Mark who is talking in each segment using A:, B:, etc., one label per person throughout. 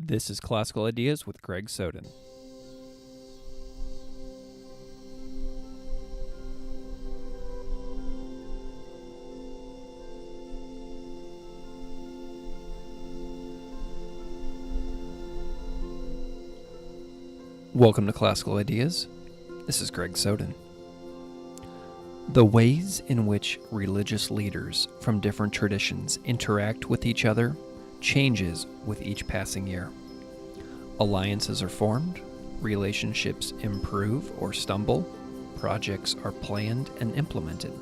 A: This is Classical Ideas with Greg Soden. Welcome to Classical Ideas. This is Greg Soden. The ways in which religious leaders from different traditions interact with each other changes with each passing year. Alliances are formed, relationships improve or stumble, projects are planned and implemented.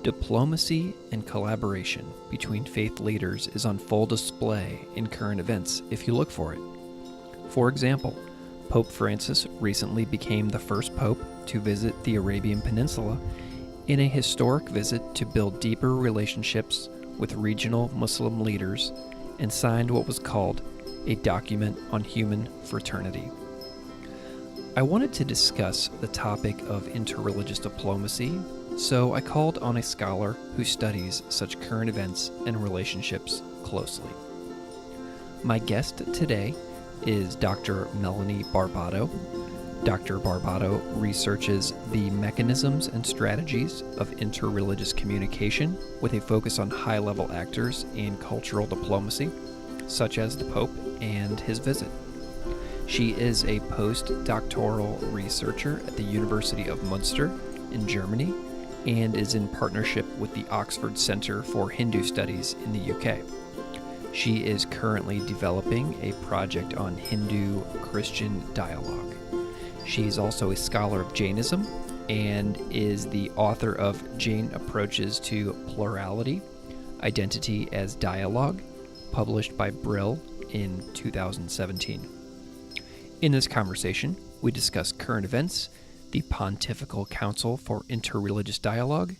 A: Diplomacy and collaboration between faith leaders is on full display in current events if you look for it. For example, Pope Francis recently became the first pope to visit the Arabian Peninsula in a historic visit to build deeper relationships with regional Muslim leaders and signed what was called a document on human fraternity. I wanted to discuss the topic of interreligious diplomacy, so I called on a scholar who studies such current events and relationships closely. My guest today is Dr. Melanie Barbato. Dr. Barbato researches the mechanisms and strategies of interreligious communication with a focus on high-level actors in cultural diplomacy, such as the Pope and his visit. She is a post-doctoral researcher at the University of Münster in Germany and is in partnership with the Oxford Center for Hindu Studies in the UK. She is currently developing a project on Hindu-Christian dialogue. She is also a scholar of Jainism and is the author of Jain Approaches to Plurality, Identity as Dialogue, published by Brill in 2017. In this conversation, we discuss current events, the Pontifical Council for Interreligious Dialogue,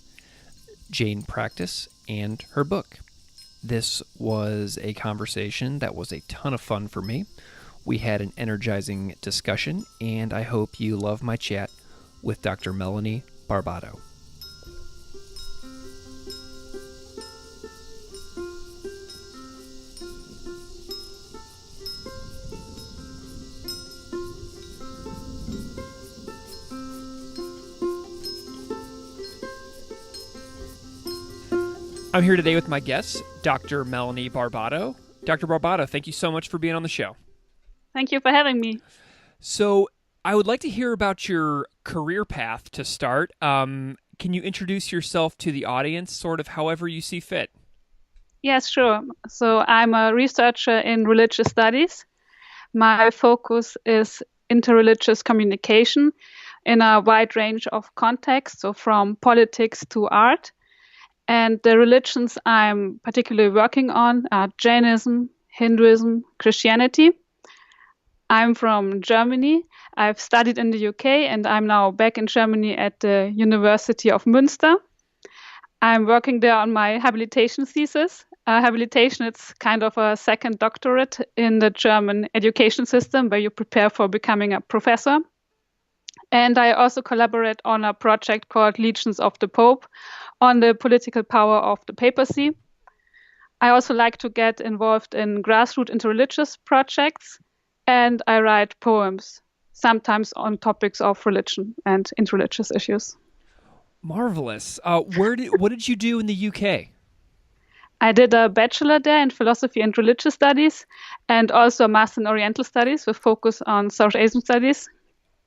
A: Jain practice, and her book. This was a conversation that was a ton of fun for me. We had an energizing discussion, and I hope you love my chat with Dr. Melanie Barbato. I'm here today with my guest, Dr. Melanie Barbato. Dr. Barbato, thank you so much for being on the show.
B: Thank you for having me.
A: So I would like to hear about your career path to start. Can you introduce yourself to the audience, sort of however you see fit?
B: Yes, sure. So I'm a researcher in religious studies. My focus is interreligious communication in a wide range of contexts, so from politics to art. And the religions I'm particularly working on are Jainism, Hinduism, Christianity. I'm from Germany. I've studied in the UK and I'm now back in Germany at the University of Münster. I'm working there on my habilitation thesis. Habilitation, it's kind of a second doctorate in the German education system where you prepare for becoming a professor. And I also collaborate on a project called Legions of the Pope on the political power of the papacy. I also like to get involved in grassroots interreligious projects. And I write poems, sometimes on topics of religion and interreligious issues.
A: Marvelous. What did you do in the UK?
B: I did a bachelor there in philosophy and religious studies, and also a master in Oriental studies with focus on South Asian studies.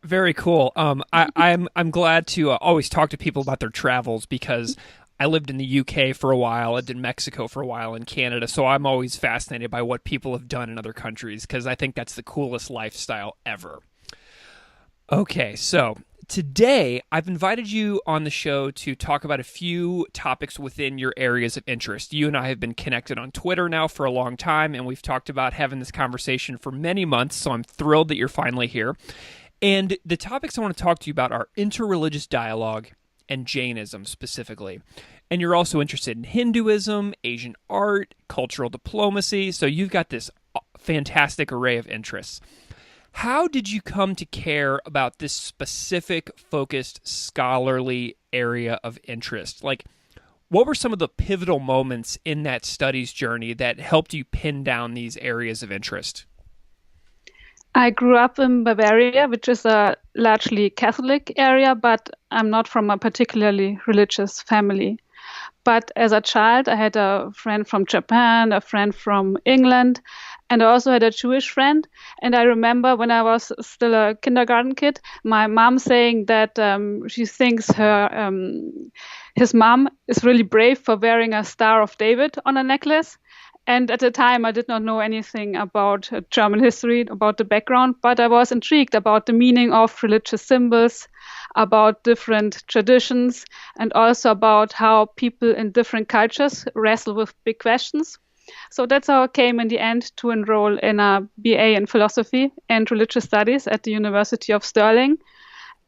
A: Very cool. I'm glad to always talk to people about their travels because I lived in the UK for a while, lived in Mexico for a while, in Canada, so I'm always fascinated by what people have done in other countries because I think that's the coolest lifestyle ever. Okay, so today I've invited you on the show to talk about a few topics within your areas of interest. You and I have been connected on Twitter now for a long time, and we've talked about having this conversation for many months, so I'm thrilled that you're finally here. And the topics I want to talk to you about are interreligious dialogue and Jainism specifically. And you're also interested in Hinduism, Asian art, cultural diplomacy. So you've got this fantastic array of interests. How did you come to care about this specific focused scholarly area of interest? Like, what were some of the pivotal moments in that studies journey that helped you pin down these areas of interest?
B: I grew up in Bavaria, which is a largely Catholic area, but I'm not from a particularly religious family. But as a child, I had a friend from Japan, a friend from England, and I also had a Jewish friend. And I remember when I was still a kindergarten kid, my mom saying that she thinks his mom is really brave for wearing a Star of David on a necklace. And at the time, I did not know anything about German history, about the background, but I was intrigued about the meaning of religious symbols, about different traditions, and also about how people in different cultures wrestle with big questions. So that's how I came in the end to enroll in a BA in philosophy and religious studies at the University of Stirling.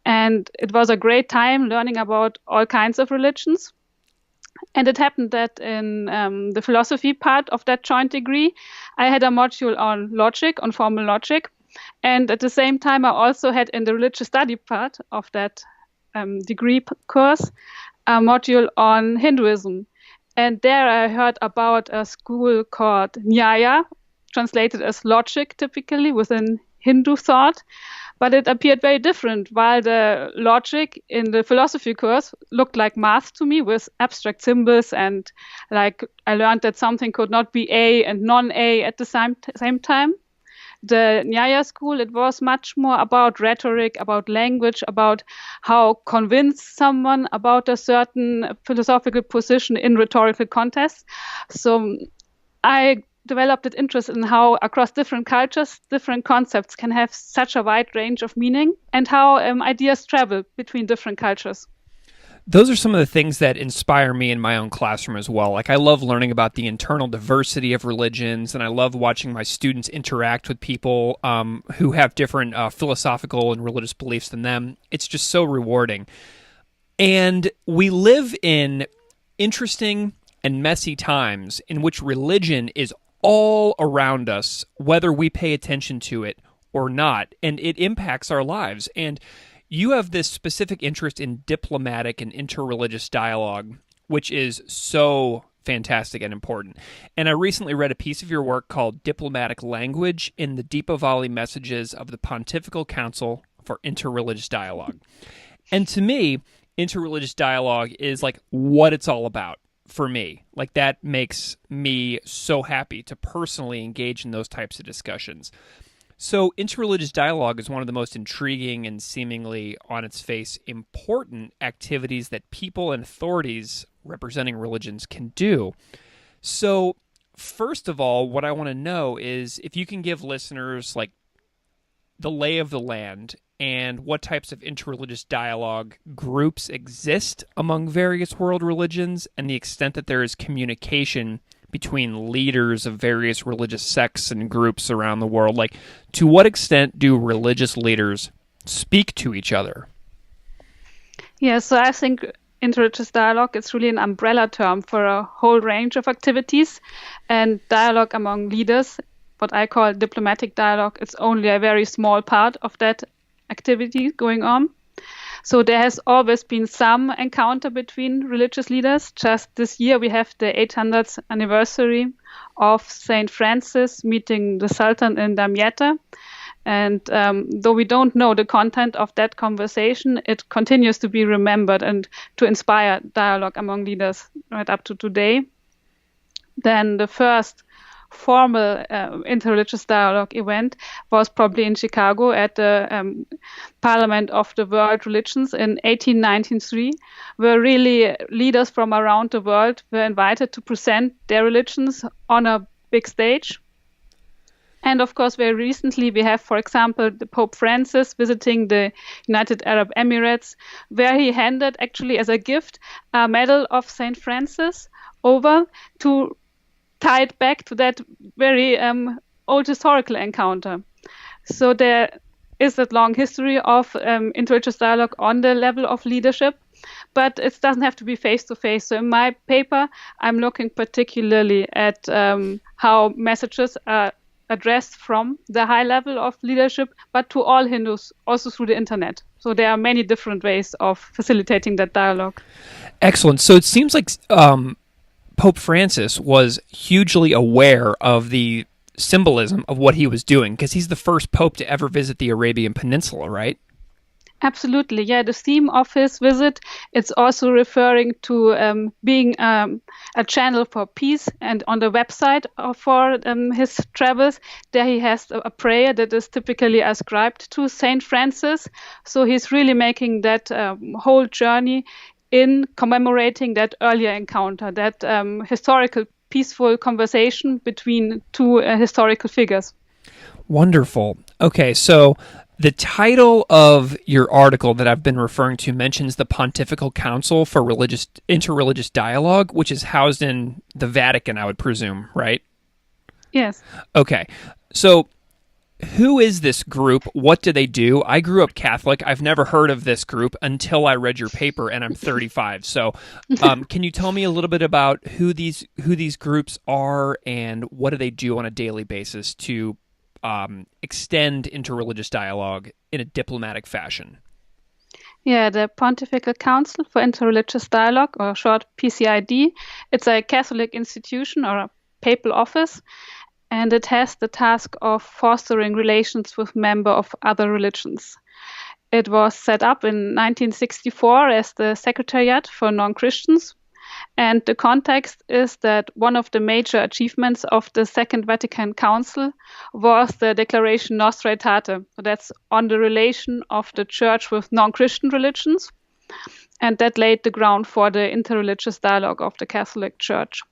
B: And it was a great time learning about all kinds of religions. And it happened that in the philosophy part of that joint degree, I had a module on logic, on formal logic. And at the same time, I also had in the religious study part of that degree course, a module on Hinduism. And there I heard about a school called Nyaya, translated as logic typically within Hindu thought. But it appeared very different. While the logic in the philosophy course looked like math to me with abstract symbols, and like I learned that something could not be A and non-A at the same time. The Nyaya school, it was much more about rhetoric, about language, about how convince someone about a certain philosophical position in rhetorical contests. So I developed an interest in how across different cultures, different concepts can have such a wide range of meaning, and how ideas travel between different cultures.
A: Those are some of the things that inspire me in my own classroom as well. Like, I love learning about the internal diversity of religions, and I love watching my students interact with people who have different philosophical and religious beliefs than them. It's just so rewarding. And we live in interesting and messy times in which religion is all around us, whether we pay attention to it or not, and it impacts our lives. And you have this specific interest in diplomatic and interreligious dialogue, which is so fantastic and important. And I recently read a piece of your work called Diplomatic Language in the Deepavali Messages of the Pontifical Council for Interreligious Dialogue. And to me, interreligious dialogue is like what it's all about. For me, like, that makes me so happy to personally engage in those types of discussions. So interreligious dialogue is one of the most intriguing and seemingly on its face important activities that people and authorities representing religions can do. So first of all, what I want to know is if you can give listeners like the lay of the land and what types of interreligious dialogue groups exist among various world religions, and the extent that there is communication between leaders of various religious sects and groups around the world. Like, to what extent do religious leaders speak to each other?
B: Yeah, so I think interreligious dialogue is really an umbrella term for a whole range of activities, and dialogue among leaders, what I call diplomatic dialogue, it's only a very small part of that activity going on. So there has always been some encounter between religious leaders. Just this year we have the 800th anniversary of Saint Francis meeting the Sultan in Damietta. And though we don't know the content of that conversation, it continues to be remembered and to inspire dialogue among leaders right up to today. Then the first formal interreligious dialogue event was probably in Chicago at the Parliament of the World Religions in 1893, where really leaders from around the world were invited to present their religions on a big stage. And of course, very recently we have, for example, the Pope Francis visiting the United Arab Emirates, where he handed actually as a gift a medal of Saint Francis over to tie it back to that very old historical encounter. So there is that long history of interreligious dialogue on the level of leadership, but it doesn't have to be face-to-face. So in my paper, I'm looking particularly at how messages are addressed from the high level of leadership, but to all Hindus, also through the internet. So there are many different ways of facilitating that dialogue.
A: Excellent. So it seems like Pope Francis was hugely aware of the symbolism of what he was doing, because he's the first pope to ever visit the Arabian Peninsula, right?
B: Absolutely, yeah. The theme of his visit, it's also referring to being a channel for peace. And on the website for his travels, there he has a prayer that is typically ascribed to Saint Francis. So he's really making that whole journey in commemorating that earlier encounter, that historical, peaceful conversation between two historical figures.
A: Wonderful. Okay, so the title of your article that I've been referring to mentions the Pontifical Council for Interreligious Dialogue, which is housed in the Vatican, I would presume, right?
B: Yes.
A: Okay, so who is this group? What do they do? I grew up Catholic. I've never heard of this group until I read your paper, and I'm 35. So can you tell me a little bit about who these groups are and what do they do on a daily basis to extend interreligious dialogue in a diplomatic fashion?
B: Yeah, the Pontifical Council for Interreligious Dialogue, or short PCID, it's a Catholic institution or a papal office, and it has the task of fostering relations with members of other religions. It was set up in 1964 as the Secretariat for Non-Christians. And the context is that one of the major achievements of the Second Vatican Council was the Declaration Nostra Aetate. That's on the relation of the Church with non-Christian religions. And that laid the ground for the interreligious dialogue of the Catholic Church.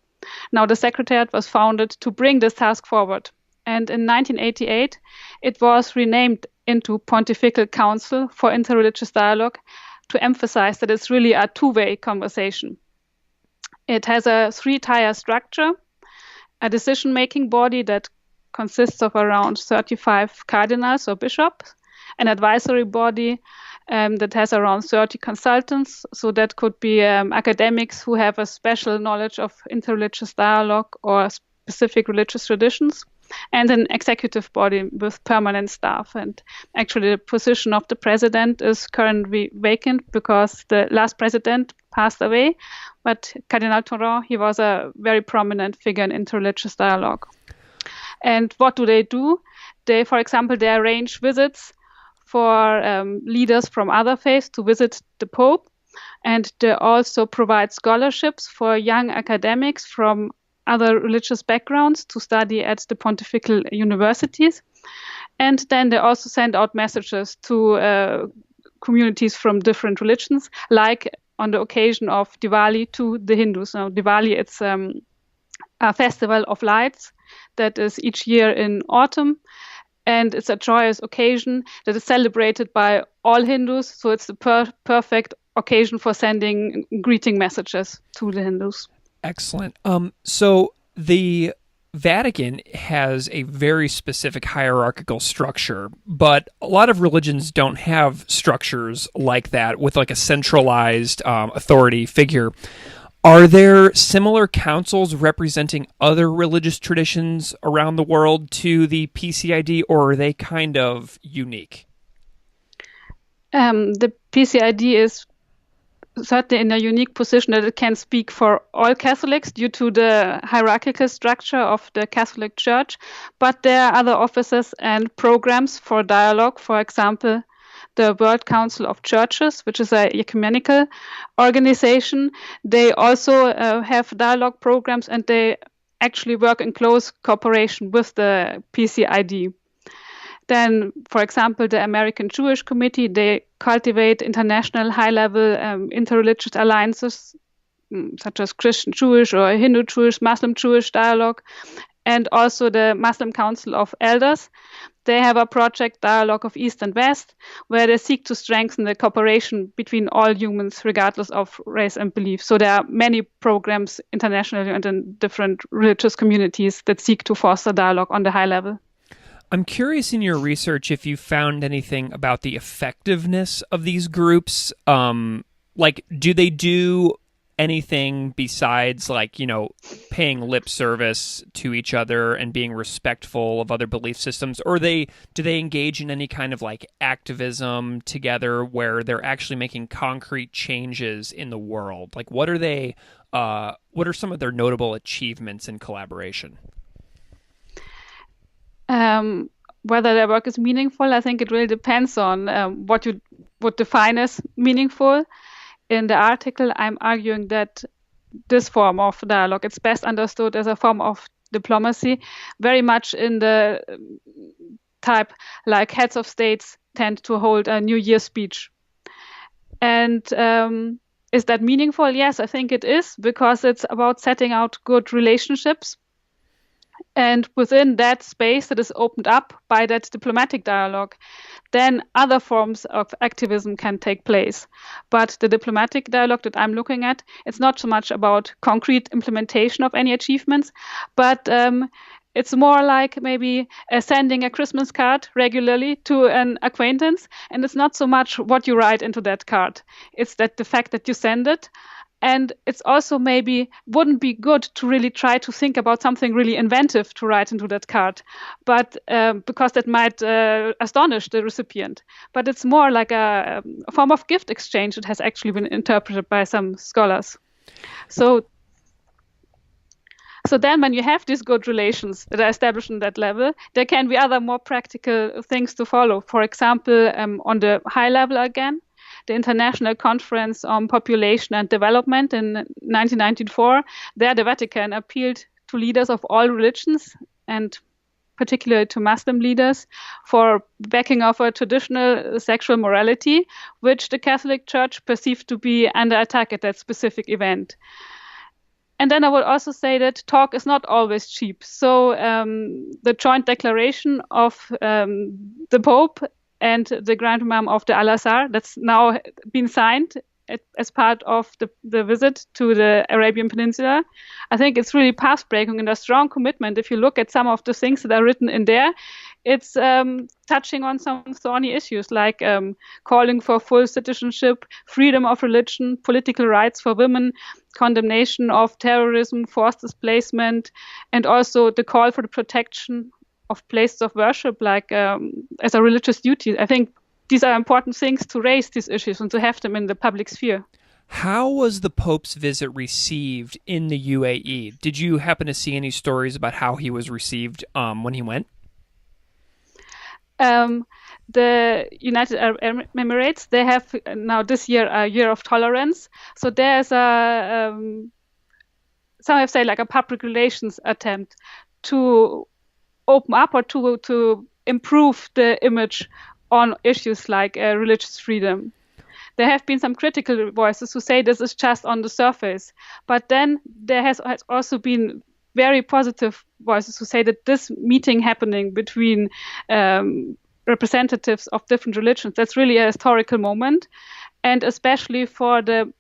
B: Now, the Secretariat was founded to bring this task forward. And in 1988, it was renamed into Pontifical Council for Interreligious Dialogue to emphasize that it's really a two-way conversation. It has a three-tier structure, a decision-making body that consists of around 35 cardinals or bishops, an advisory body that has around 30 consultants. So that could be academics who have a special knowledge of interreligious dialogue or specific religious traditions, and an executive body with permanent staff. And actually, the position of the president is currently vacant because the last president passed away. But Cardinal Torrent, he was a very prominent figure in interreligious dialogue. And what do? They, for example, they arrange visits for leaders from other faiths to visit the Pope. And they also provide scholarships for young academics from other religious backgrounds to study at the pontifical universities. And then they also send out messages to communities from different religions, like on the occasion of Diwali to the Hindus. Now, Diwali, it's a festival of lights that is each year in autumn. And it's a joyous occasion that is celebrated by all Hindus. So it's the perfect occasion for sending greeting messages to the Hindus.
A: Excellent. So the Vatican has a very specific hierarchical structure, but a lot of religions don't have structures like that with like a centralized authority figure. Are there similar councils representing other religious traditions around the world to the PCID, or are they kind of unique?
B: The PCID is certainly in a unique position that it can speak for all Catholics due to the hierarchical structure of the Catholic Church. But there are other offices and programs for dialogue. For example, the World Council of Churches, which is an ecumenical organization. They also have dialogue programs, and they actually work in close cooperation with the PCID. Then, for example, the American Jewish Committee, they cultivate international high-level interreligious alliances, such as Christian-Jewish or Hindu-Jewish, Muslim-Jewish dialogue, and also the Muslim Council of Elders. They have a project, Dialogue of East and West, where they seek to strengthen the cooperation between all humans, regardless of race and belief. So there are many programs internationally and in different religious communities that seek to foster dialogue on the high level.
A: I'm curious in your research if you found anything about the effectiveness of these groups. Like, do they do anything besides, like, you know, paying lip service to each other and being respectful of other belief systems? Or do they engage in any kind of, like, activism together where they're actually making concrete changes in the world? Like, what are some of their notable achievements in collaboration?
B: Whether their work is meaningful, I think it really depends on what you would define as meaningful. In the article, I'm arguing that this form of dialogue, it's best understood as a form of diplomacy, very much in the type like heads of states tend to hold a New Year's speech. And is that meaningful? Yes, I think it is, because it's about setting out good relationships. And within that space that is opened up by that diplomatic dialogue, then other forms of activism can take place. But the diplomatic dialogue that I'm looking at, it's not so much about concrete implementation of any achievements, but it's more like maybe sending a Christmas card regularly to an acquaintance. And it's not so much what you write into that card. It's that the fact that you send it. And it's also maybe wouldn't be good to really try to think about something really inventive to write into that card, but because that might astonish the recipient. But it's more like a form of gift exchange that has actually been interpreted by some scholars. So then when you have these good relations that are established on that level, there can be other more practical things to follow. For example, on the high level again, the International Conference on Population and Development in 1994, there the Vatican appealed to leaders of all religions, and particularly to Muslim leaders, for backing of a traditional sexual morality, which the Catholic Church perceived to be under attack at that specific event. And then I would also say that talk is not always cheap. So the joint declaration of the Pope and the Grand Imam of the Al-Azhar, that's now been signed as part of the visit to the Arabian Peninsula. I think it's really path-breaking and a strong commitment. If you look at some of the things that are written in there, it's touching on some thorny issues like calling for full citizenship, freedom of religion, political rights for women, condemnation of terrorism, forced displacement, and also the call for the protection of places of worship, like as a religious duty. I think these are important things to raise these issues and to have them in the public sphere.
A: How was the Pope's visit received in the UAE? Did you happen to see any stories about how he was received when he went?
B: The United Arab Emirates, they have now this year a year of tolerance. So there's some have said like a public relations attempt to open up or to improve the image on issues like religious freedom. There have been some critical voices who say this is just on the surface, but then there has also been very positive voices who say that this meeting happening between representatives of different religions, that's really a historical moment, and especially for the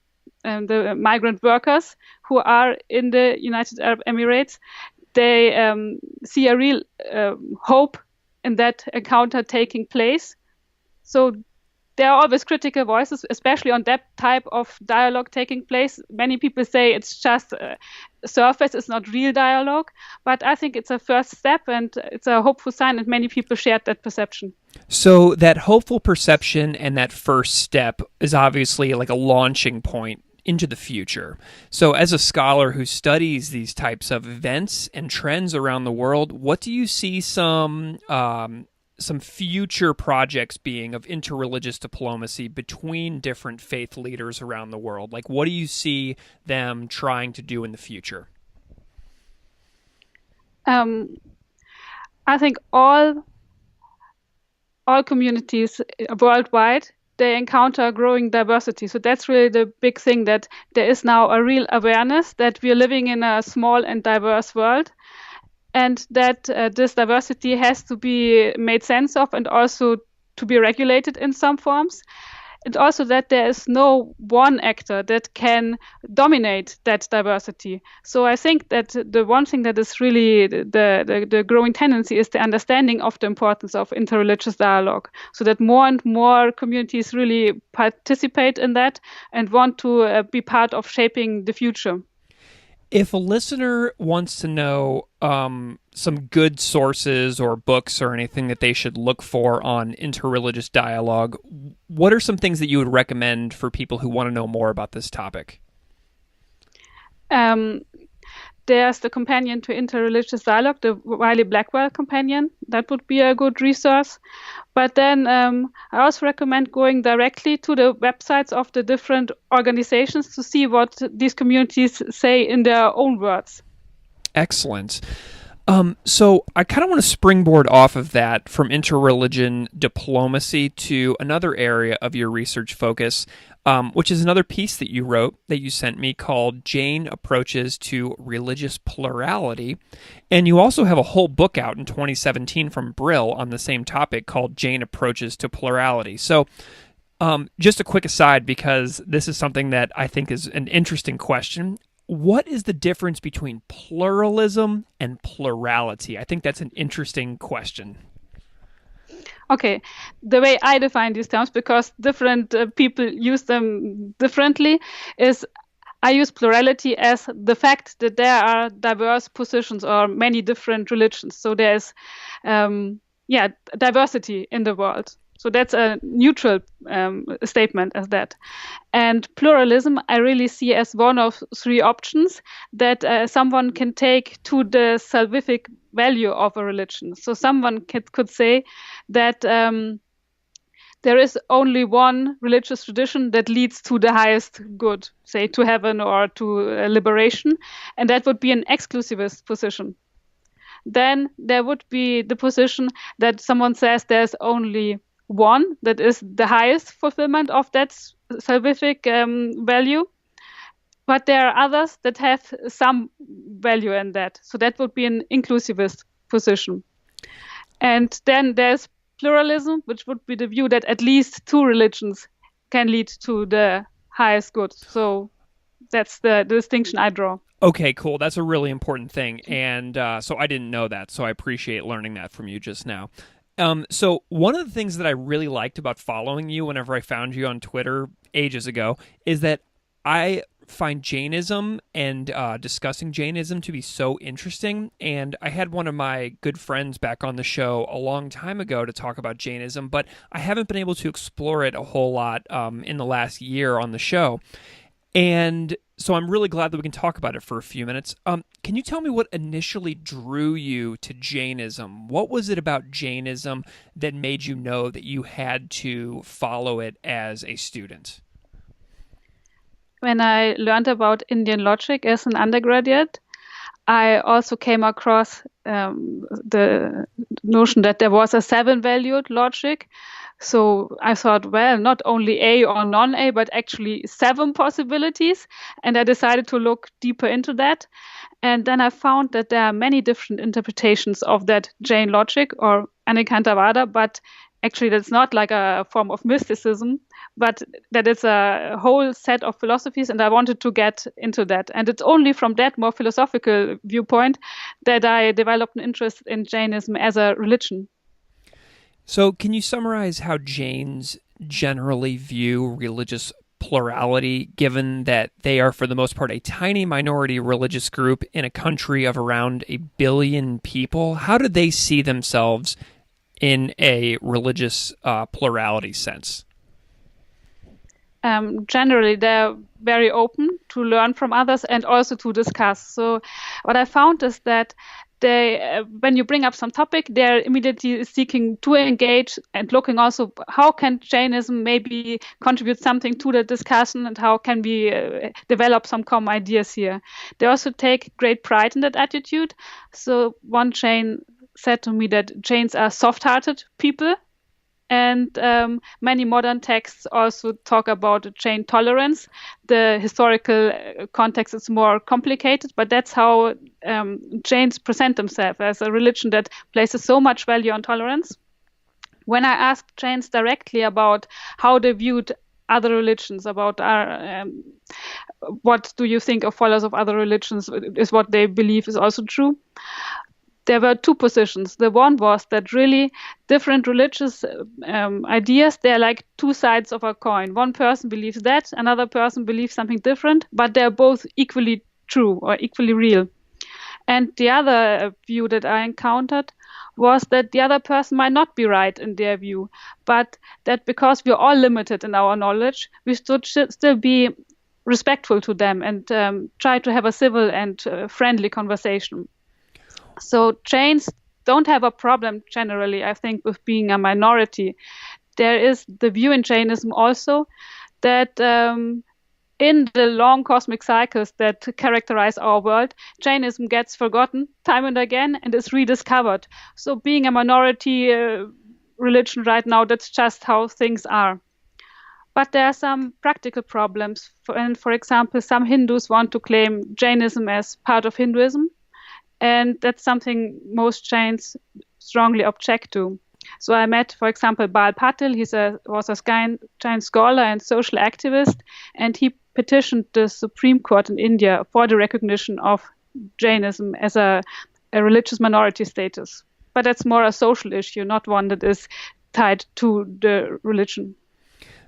B: migrant workers who are in the United Arab Emirates, they see a real hope in that encounter taking place. So there are always critical voices, especially on that type of dialogue taking place. Many people say it's just surface, it's not real dialogue, but I think it's a first step and it's a hopeful sign, and many people shared that perception.
A: So that hopeful perception and that first step is obviously like a launching point into the future. So as a scholar who studies these types of events and trends around the world, what do you see some future projects being of interreligious diplomacy between different faith leaders around the world? Like, what do you see them trying to do in the future?
B: I think all communities worldwide, they encounter growing diversity. So that's really the big thing, that there is now a real awareness that we are living in a small and diverse world, and that this diversity has to be made sense of and also to be regulated in some forms. And also that there is no one actor that can dominate that diversity. So I think that the one thing that is really the growing tendency is the understanding of the importance of interreligious dialogue, so that more and more communities really participate in that and want to be part of shaping the future.
A: If a listener wants to know some good sources or books or anything that they should look for on interreligious dialogue, what are some things that you would recommend for people who want to know more about this topic?
B: there's the companion to Interreligious Dialogue, the Wiley-Blackwell companion. That would be a good resource. But then I also recommend going directly to the websites of the different organizations to see what these communities say in their own words.
A: Excellent. So I kind of want to springboard off of that from interreligion diplomacy to another area of your research focus, which is another piece that you wrote that you sent me called Jain Approaches to Religious Plurality. And you also have a whole book out in 2017 from Brill on the same topic called Jain Approaches to Plurality. So just a quick aside, because this is something that I think is an interesting question. What is the difference between pluralism and plurality? I think that's an interesting question.
B: Okay, the way I define these terms, because different people use them differently, is I use plurality as the fact that there are diverse positions or many different religions. So there's, diversity in the world. So that's a neutral statement as that. And pluralism, I really see as one of three options that someone can take to the salvific value of a religion. So someone could say that there is only one religious tradition that leads to the highest good, say to heaven or to liberation, and that would be an exclusivist position. Then there would be the position that someone says there's only one that is the highest fulfillment of that salvific value, but there are others that have some value in that. So that would be an inclusivist position. And then there's pluralism, which would be the view that at least two religions can lead to the highest good. So that's the distinction I draw.
A: Okay, cool. That's a really important thing. And so I didn't know that, so I appreciate learning that from you just now. So one of the things that I really liked about following you whenever I found you on Twitter ages ago is that I find Jainism and discussing Jainism to be so interesting. And I had one of my good friends back on the show a long time ago to talk about Jainism, but I haven't been able to explore it a whole lot in the last year on the show. And so I'm really glad that we can talk about it for a few minutes. Can you tell me what initially drew you to Jainism? What was it about Jainism that made you know that you had to follow it as a student?
B: When I learned about Indian logic as an undergraduate, I also came across the notion that there was a seven-valued logic. So I thought, well, not only A or non-A, but actually seven possibilities. And I decided to look deeper into that. And then I found that there are many different interpretations of that Jain logic or Anekantavada, but actually that's not like a form of mysticism, but that it's a whole set of philosophies, and I wanted to get into that. And it's only from that more philosophical viewpoint that I developed an interest in Jainism as a religion.
A: So can you summarize how Jains generally view religious plurality, given that they are, for the most part, a tiny minority religious group in a country of around 1 billion people? How do they see themselves in a religious plurality sense?
B: Generally, they're very open to learn from others and also to discuss. So what I found is that they, when you bring up some topic, they're immediately seeking to engage and looking also how can Jainism maybe contribute something to the discussion and how can we develop some common ideas here. They also take great pride in that attitude. So one Jain said to me that Jains are soft-hearted people. And many modern texts also talk about Jain tolerance. The historical context is more complicated, but that's how Jains present themselves as a religion that places so much value on tolerance. When I asked Jains directly about how they viewed other religions, about what do you think of followers of other religions, is what they believe is also true. There were two positions. The one was that really different religious ideas, they're like two sides of a coin. One person believes that, another person believes something different, but they're both equally true or equally real. And the other view that I encountered was that the other person might not be right in their view, but that because we're all limited in our knowledge, we should still be respectful to them and try to have a civil and friendly conversation. So Jains don't have a problem generally, I think, with being a minority. There is the view in Jainism also that in the long cosmic cycles that characterize our world, Jainism gets forgotten time and again and is rediscovered. So being a minority religion right now, that's just how things are. But there are some practical problems. For example, some Hindus want to claim Jainism as part of Hinduism, and that's something most Jains strongly object to. So I met, for example, Barbato. He was a Jain scholar and social activist, and he petitioned the Supreme Court in India for the recognition of Jainism as a religious minority status. But that's more a social issue, not one that is tied to the religion.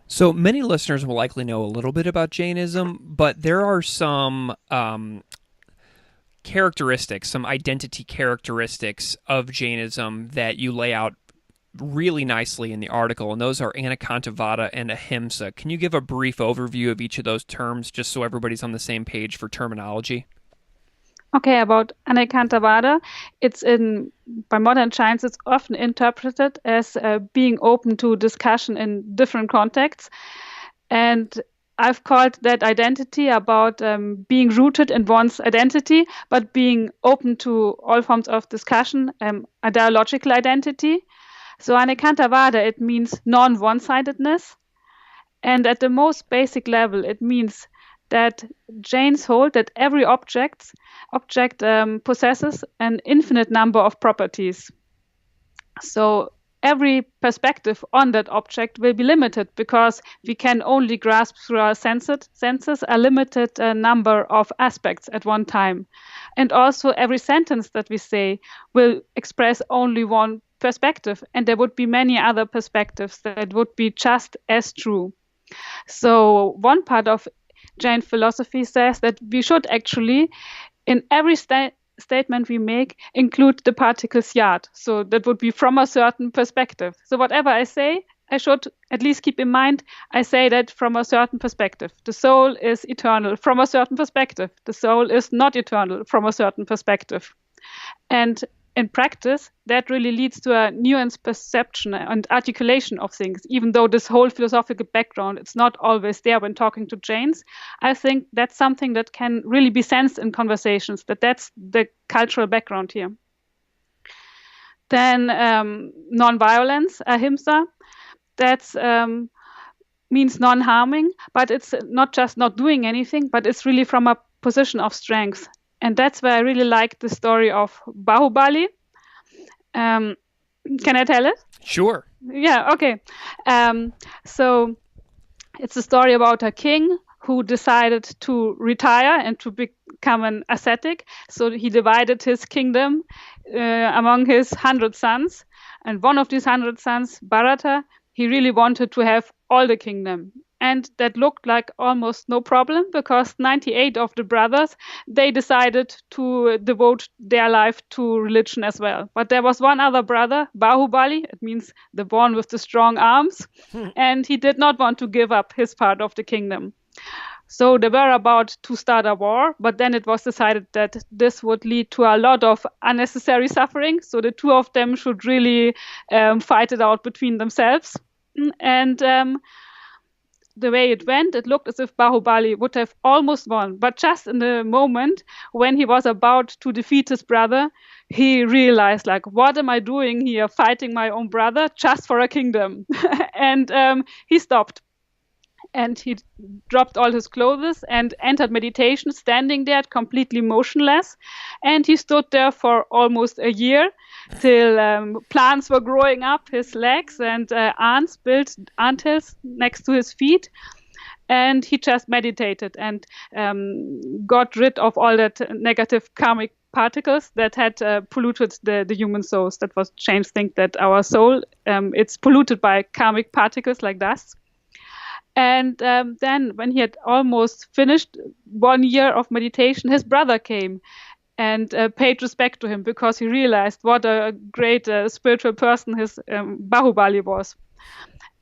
A: So many listeners will likely know a little bit about Jainism, but there are some characteristics, some identity characteristics of Jainism that you lay out really nicely in the article, and those are Anekantavada and Ahimsa. Can you give a brief overview of each of those terms, just so everybody's on the same page for terminology?
B: Okay, about Anekantavada, by modern Jains, it's often interpreted as being open to discussion in different contexts. And I've called that identity about being rooted in one's identity, but being open to all forms of discussion, a dialogical identity. So Anekantavada, it means non-one-sidedness. And at the most basic level, it means that Jains hold that every object possesses an infinite number of properties. So every perspective on that object will be limited because we can only grasp through our senses a limited number of aspects at one time. And also every sentence that we say will express only one perspective, and there would be many other perspectives that would be just as true. So one part of Jain philosophy says that we should actually, in every statement we make, include the particles yat. So that would be from a certain perspective. So whatever I say, I should at least keep in mind, I say that from a certain perspective. The soul is eternal from a certain perspective. The soul is not eternal from a certain perspective. And in practice, that really leads to a nuanced perception and articulation of things. Even though this whole philosophical background, it's not always there when talking to Jains, I think that's something that can really be sensed in conversations, that's the cultural background here. Then non-violence, ahimsa, that's means non-harming, but it's not just not doing anything, but it's really from a position of strength. And that's where I really like the story of Bahubali. Can I tell it?
A: Sure.
B: Yeah, okay. So it's a story about a king who decided to retire and to become an ascetic. So he divided his kingdom among his 100 sons. And one of these 100 sons, Bharata, he really wanted to have all the kingdom. And that looked like almost no problem because 98 of the brothers, they decided to devote their life to religion as well. But there was one other brother, Bahubali, it means the one with the strong arms, and he did not want to give up his part of the kingdom. So they were about to start a war, but then it was decided that this would lead to a lot of unnecessary suffering. So the two of them should really fight it out between themselves. And the way it went, it looked as if Bahubali would have almost won. But just in the moment when he was about to defeat his brother, he realized, like, what am I doing here, fighting my own brother just for a kingdom? And he stopped. And he dropped all his clothes and entered meditation, standing there completely motionless. And he stood there for almost a year till plants were growing up his legs and ants built anthills next to his feet. And he just meditated and got rid of all that negative karmic particles that had polluted the human souls. That was Jains think that our soul, it's polluted by karmic particles like dust. And then when he had almost finished 1 year of meditation, his brother came and paid respect to him because he realized what a great spiritual person his Bahubali was.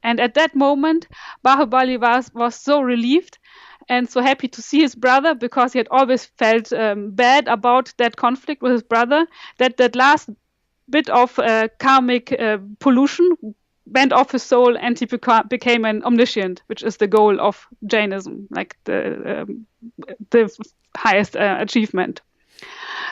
B: And at that moment, Bahubali was so relieved and so happy to see his brother, because he had always felt bad about that conflict with his brother, that last bit of karmic pollution went off his soul, and he became an omniscient, which is the goal of Jainism, like the highest achievement.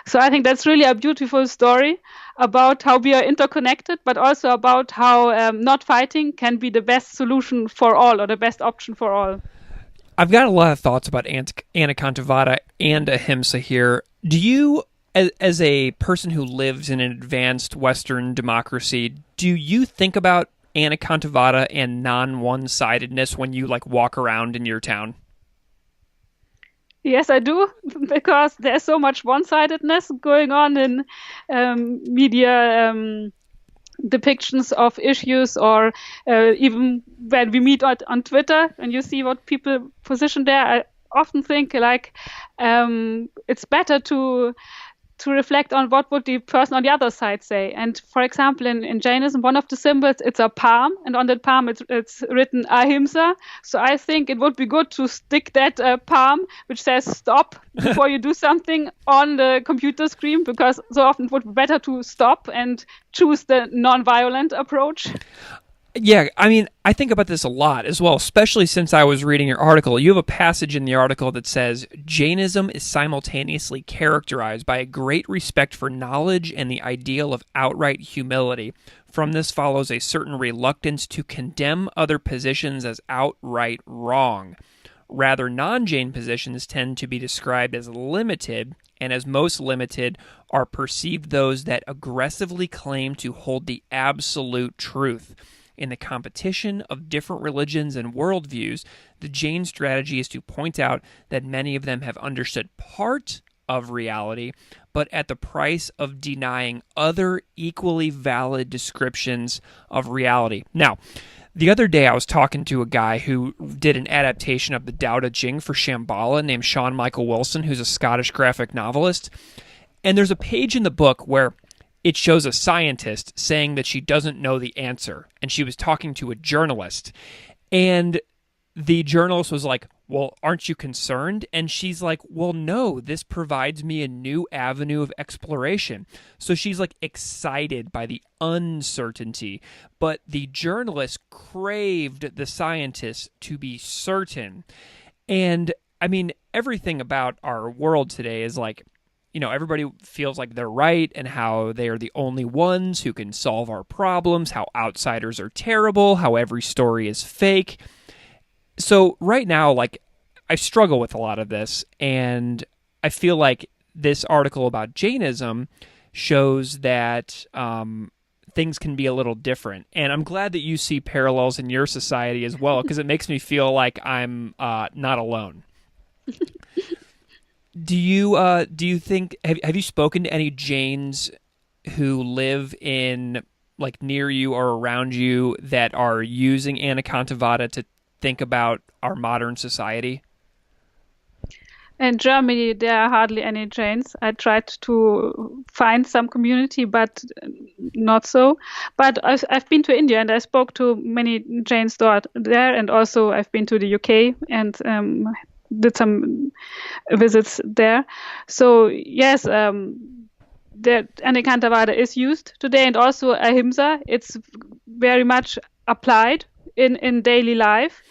B: So I think that's really a beautiful story about how we are interconnected, but also about how not fighting can be the best solution for all, or the best option for all.
A: I've got a lot of thoughts about Anakantivada and Ahimsa here. Do you, as a person who lives in an advanced Western democracy, do you think about Anakantivada and non-one-sidedness when you walk around in your town?
B: Yes, I do, because there's so much one-sidedness going on in media depictions of issues, or even when we meet on Twitter and you see what people position there. I often think it's better to reflect on what would the person on the other side say. And for example, in Jainism, one of the symbols, it's a palm, and on that palm it's written Ahimsa. So I think it would be good to stick that palm, which says stop, before you do something on the computer screen, because so often it would be better to stop and choose the non-violent approach.
A: Yeah, I mean, I think about this a lot as well, especially since I was reading your article. You have a passage in the article that says, Jainism is simultaneously characterized by a great respect for knowledge and the ideal of outright humility. From this follows a certain reluctance to condemn other positions as outright wrong. Rather, non-Jain positions tend to be described as limited, and as most limited are perceived those that aggressively claim to hold the absolute truth. In the competition of different religions and worldviews, the Jain strategy is to point out that many of them have understood part of reality, but at the price of denying other equally valid descriptions of reality. Now, the other day I was talking to a guy who did an adaptation of the Tao Te Ching for Shambhala named Sean Michael Wilson, who's a Scottish graphic novelist. And there's a page in the book where it shows a scientist saying that she doesn't know the answer, and she was talking to a journalist. And the journalist was like, well, aren't you concerned? And she's like, well, no, this provides me a new avenue of exploration. So she's excited by the uncertainty. But the journalist craved the scientist to be certain. And I mean, everything about our world today is everybody feels like they're right, and how they are the only ones who can solve our problems, how outsiders are terrible, how every story is fake. So right now, I struggle with a lot of this, and I feel like this article about Jainism shows that things can be a little different. And I'm glad that you see parallels in your society as well, because it makes me feel like I'm not alone. Do you think, have you spoken to any Jains who live in near you or around you that are using Anakantivada to think about our modern society?
B: In Germany, there are hardly any Jains. I tried to find some community, but not so. But I've been to India, and I spoke to many Jains there, and also I've been to the UK and did some visits there. So yes, the Anakantivada is used today, and also Ahimsa. It's very much applied in daily life.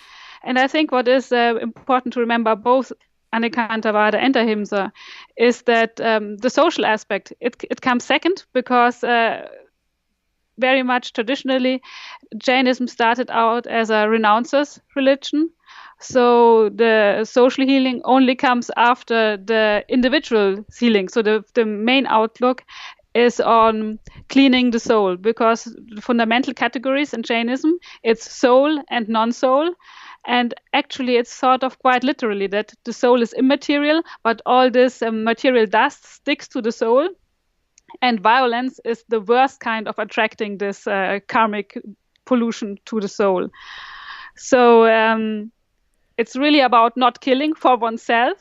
B: And I think what is important to remember, both Anakantivada and Ahimsa, is that the social aspect, it comes second, because very much traditionally Jainism started out as a renouncers religion. So the social healing only comes after the individual healing. So the main outlook is on cleaning the soul, because the fundamental categories in Jainism, it's soul and non-soul. And actually, it's sort of quite literally that the soul is immaterial, but all this material dust sticks to the soul. And violence is the worst kind of attracting this karmic pollution to the soul. So it's really about not killing for oneself,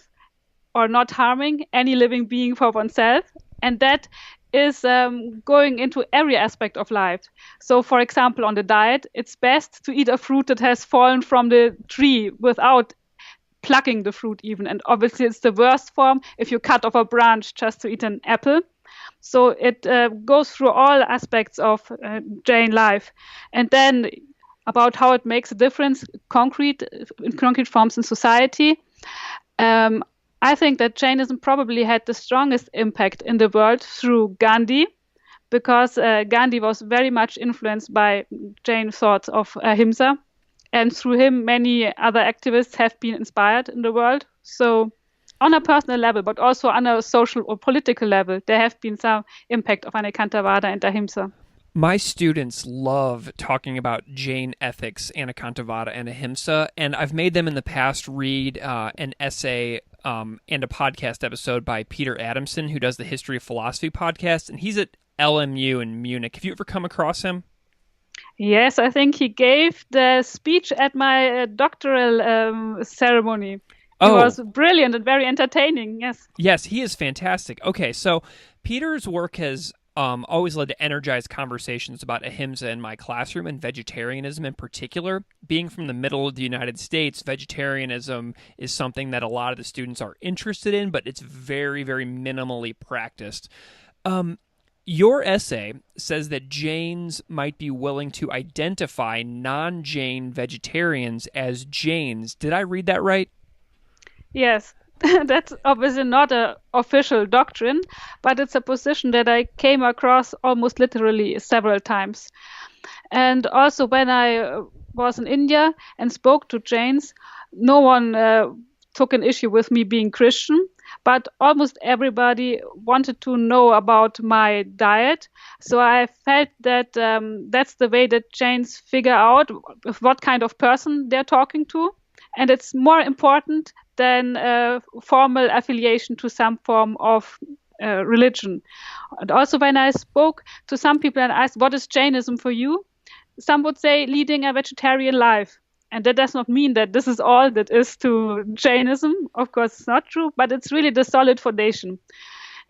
B: or not harming any living being for oneself. And that is going into every aspect of life. So, for example, on the diet, it's best to eat a fruit that has fallen from the tree without plucking the fruit even. And obviously it's the worst form if you cut off a branch just to eat an apple. So it goes through all aspects of Jain life. And then about how it makes a difference in concrete forms in society. I think that Jainism probably had the strongest impact in the world through Gandhi, because Gandhi was very much influenced by Jain thoughts of ahimsa. And through him, many other activists have been inspired in the world. So on a personal level, but also on a social or political level, there have been some impact of Anekantavada and ahimsa.
A: My students love talking about Jain ethics, Anekantavada, and ahimsa, and I've made them in the past read an essay and a podcast episode by Peter Adamson, who does the History of Philosophy podcast, and he's at LMU in Munich. Have you ever come across him?
B: Yes, I think he gave the speech at my doctoral ceremony. He was brilliant and very entertaining, yes.
A: Yes, he is fantastic. Okay, so Peter's work has always led to energized conversations about ahimsa in my classroom and vegetarianism in particular. Being from the middle of the United States, vegetarianism is something that a lot of the students are interested in, but it's very, very minimally practiced. Your essay says that Jains might be willing to identify non-Jain vegetarians as Jains. Did I read that right?
B: Yes. That's obviously not an official doctrine, but it's a position that I came across almost literally several times. And also when I was in India and spoke to Jains, no one took an issue with me being Christian, but almost everybody wanted to know about my diet. So I felt that that's the way that Jains figure out what kind of person they're talking to. And it's more important than formal affiliation to some form of religion. And also when I spoke to some people and asked, what is Jainism for you? Some would say leading a vegetarian life. And that does not mean that this is all that is to Jainism. Of course, it's not true, but it's really the solid foundation.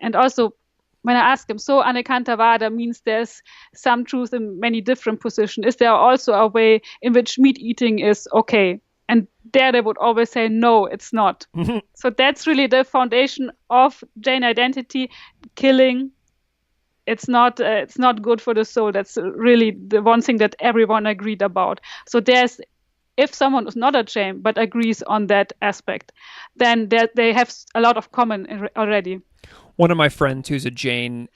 B: And also, when I ask them, so Anekantavada means there's some truth in many different positions. Is there also a way in which meat eating is okay? And there they would always say, no, it's not. So that's really the foundation of Jain identity. Killing, it's not good for the soul. That's really the one thing that everyone agreed about. So if someone is not a Jain but agrees on that aspect, then they have a lot of common already.
A: One of my friends who's a Jain,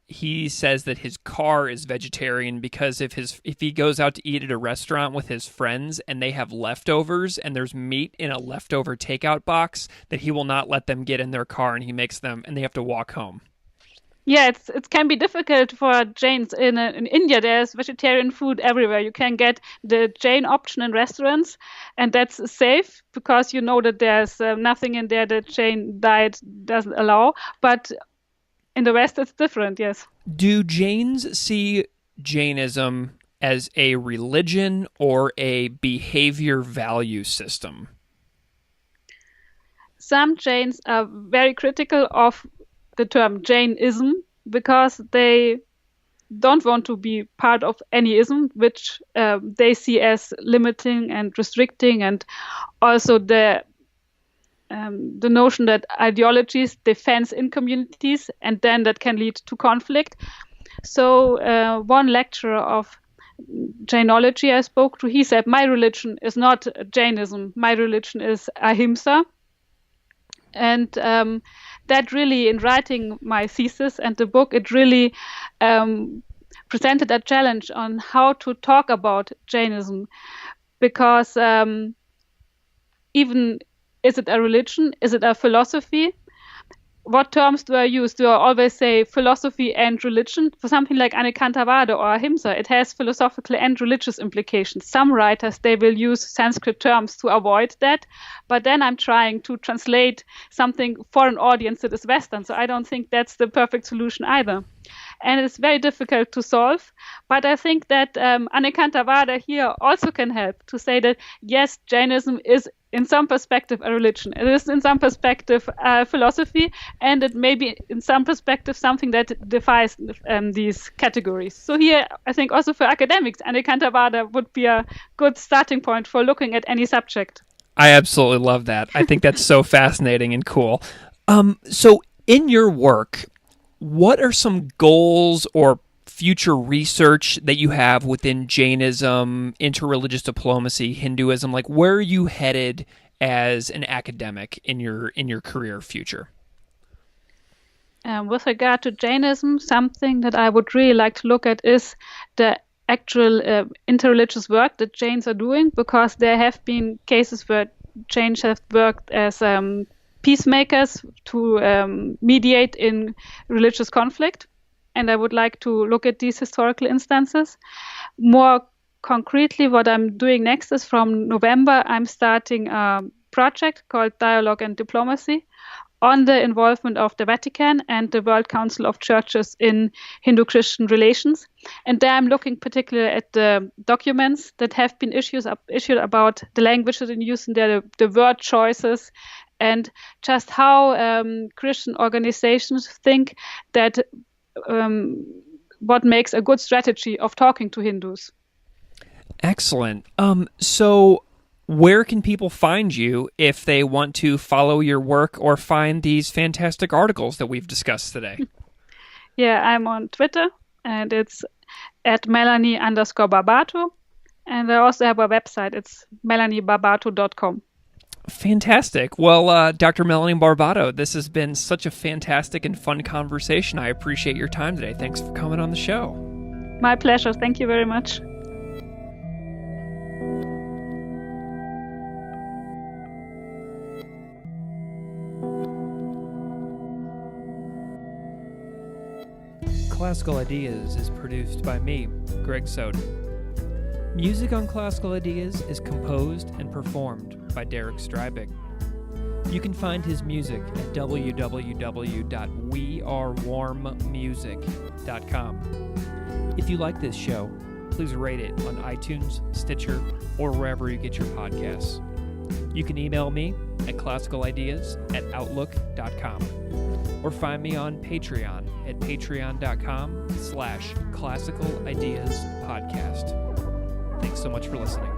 A: he says that his car is vegetarian because if he goes out to eat at a restaurant with his friends and they have leftovers and there's meat in a leftover takeout box, that he will not let them get in their car and he makes them, and they have to walk home.
B: Yeah, it can be difficult for Jains. In India, there's vegetarian food everywhere. You can get the Jain option in restaurants, and that's safe because you know that there's nothing in there that Jain diet doesn't allow. But in the West, it's different, yes.
A: Do Jains see Jainism as a religion or a behavior value system?
B: Some Jains are very critical of the term Jainism because they don't want to be part of any ism, which they see as limiting and restricting, and also the notion that ideologies defense in communities, and then that can lead to conflict. So one lecturer of Jainology I spoke to, he said, my religion is not Jainism, my religion is ahimsa. And that really, in writing my thesis and the book, it really presented a challenge on how to talk about Jainism, because even, is it a religion? Is it a philosophy? What terms do I use? Do I always say philosophy and religion? For something like Anekantavada or ahimsa, it has philosophical and religious implications. Some writers, they will use Sanskrit terms to avoid that, but then I'm trying to translate something for an audience that is Western, so I don't think that's the perfect solution either. And it's very difficult to solve, but I think that Anekantavada here also can help to say that, yes, Jainism is in some perspective a religion. It is in some perspective a philosophy, and it may be in some perspective something that defies these categories. So here, I think also for academics, Anekantavada would be a good starting point for looking at any subject.
A: I absolutely love that. I think that's so fascinating and cool. So in your work, what are some goals or future research that you have within Jainism, interreligious diplomacy, Hinduism? Like, where are you headed as an academic in your career future?
B: With regard to Jainism, something that I would really like to look at is the actual interreligious work that Jains are doing, because there have been cases where Jains have worked as peacemakers to mediate in religious conflict. And I would like to look at these historical instances. More concretely, what I'm doing next is from November, I'm starting a project called Dialogue and Diplomacy on the involvement of the Vatican and the World Council of Churches in Hindu-Christian relations. And there I'm looking particularly at the documents that have been issued about the language that in use in there, the word choices, and just how Christian organizations think that what makes a good strategy of talking to Hindus.
A: Excellent. So where can people find you if they want to follow your work or find these fantastic articles that we've discussed today?
B: Yeah, I'm on Twitter, and it's at Melanie_Barbato. And I also have a website. It's melaniebarbato.com.
A: Fantastic. Well, Dr. Melanie Barbato, this has been such a fantastic and fun conversation. I appreciate your time today. Thanks for coming on the show.
B: My pleasure. Thank you very much.
A: Classical Ideas is produced by me, Greg Soden. Music on Classical Ideas is composed and performed by Derek Strybig. You can find his music at www.wearewarmmusic.com. If you like this show, please rate it on iTunes, Stitcher, or wherever you get your podcasts. You can email me at classicalideas@outlook.com or find me on Patreon at patreon.com/classicalideaspodcast. Thanks so much for listening.